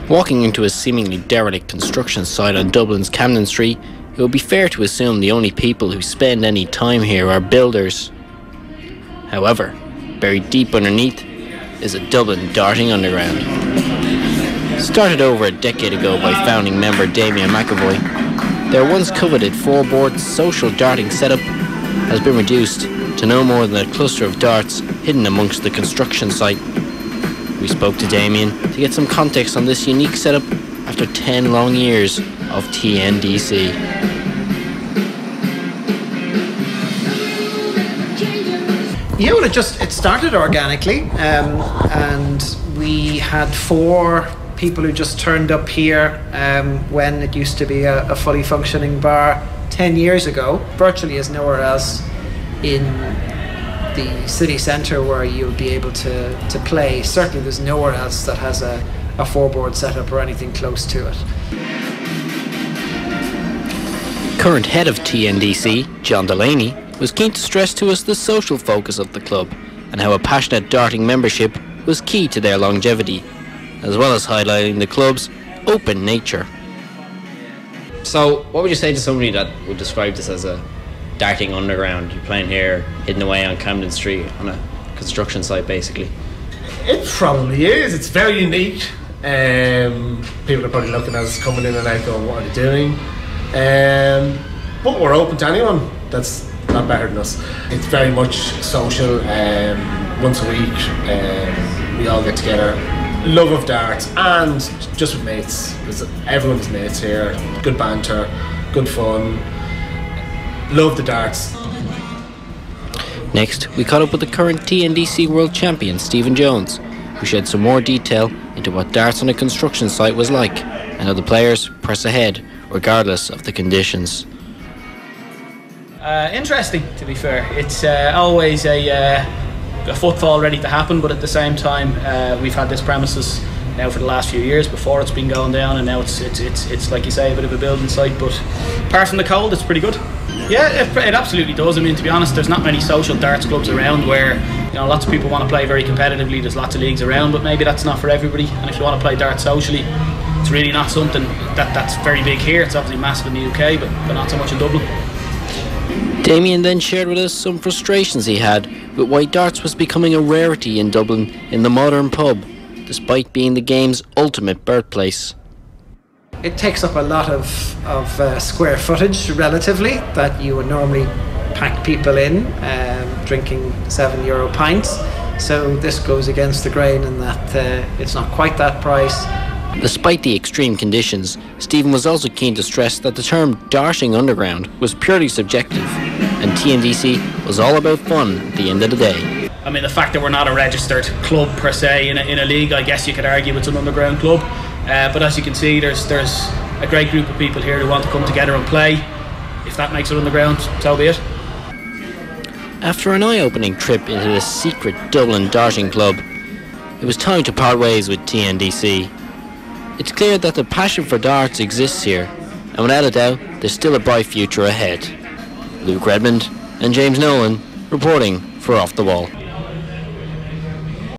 Walking into a seemingly derelict construction site on Dublin's Camden Street, it would be fair to assume the only people who spend any time here are builders. However, buried deep underneath is a Dublin darting underground. Started over a decade ago by founding member Damien McAvoy, their once coveted four-board social darting setup has been reduced to no more than a cluster of darts hidden amongst the construction site. We spoke to Damien to get some context on this unique setup after 10 long years of TNDC. Yeah, well, it started organically, and we had 4 people who just turned up here when it used to be a fully functioning bar 10 years ago. Virtually is nowhere else in the city centre where you'll be able to play. Certainly there's nowhere else that has a 4-board setup or anything close to it. Current head of TNDC, John Delaney, was keen to stress to us the social focus of the club and how a passionate darting membership was key to their longevity, as well as highlighting the club's open nature. So, what would you say to somebody that would describe this as a darting underground? You're playing here, hidden away on Camden Street on a construction site, basically. It probably is. It's very unique. People are probably looking at us coming in and out going, what are they doing? But we're open to anyone that's not better than us. It's very much social. Once a week, we all get together. Love of darts and just with mates. Everyone's mates here. Good banter, good fun. Love the darts. Next, we caught up with the current TNDC World Champion, Stephen Jones, who shed some more detail into what darts on a construction site was like and how the players press ahead regardless of the conditions. Interesting, to be fair. It's always a footfall ready to happen, but at the same time we've had this premises now for the last few years. Before it's been going down, and now it's like you say, a bit of a building site, but apart from the cold, it's pretty good. Yeah, it absolutely does. I mean, to be honest, there's not many social darts clubs around where, you know, lots of people want to play very competitively. There's lots of leagues around, but maybe that's not for everybody. And if you want to play darts socially, it's really not something that's very big here. It's obviously massive in the UK, but not so much in Dublin. Damien then shared with us some frustrations he had with why darts was becoming a rarity in Dublin in the modern pub, despite being the game's ultimate birthplace. It takes up a lot of square footage relatively that you would normally pack people in, drinking €7 pints. So this goes against the grain in that it's not quite that price. Despite the extreme conditions, Stephen was also keen to stress that the term darting underground was purely subjective, and TNDC was all about fun at the end of the day. I mean, the fact that we're not a registered club per se in a league, I guess you could argue it's an underground club. But as you can see, there's a great group of people here who want to come together and play. If that makes it underground, so be it. After an eye-opening trip into the secret Dublin darting club, it was time to part ways with TNDC. It's clear that the passion for darts exists here, and without a doubt, there's still a bright future ahead. Luke Redmond and James Nolan reporting for Off the Wall.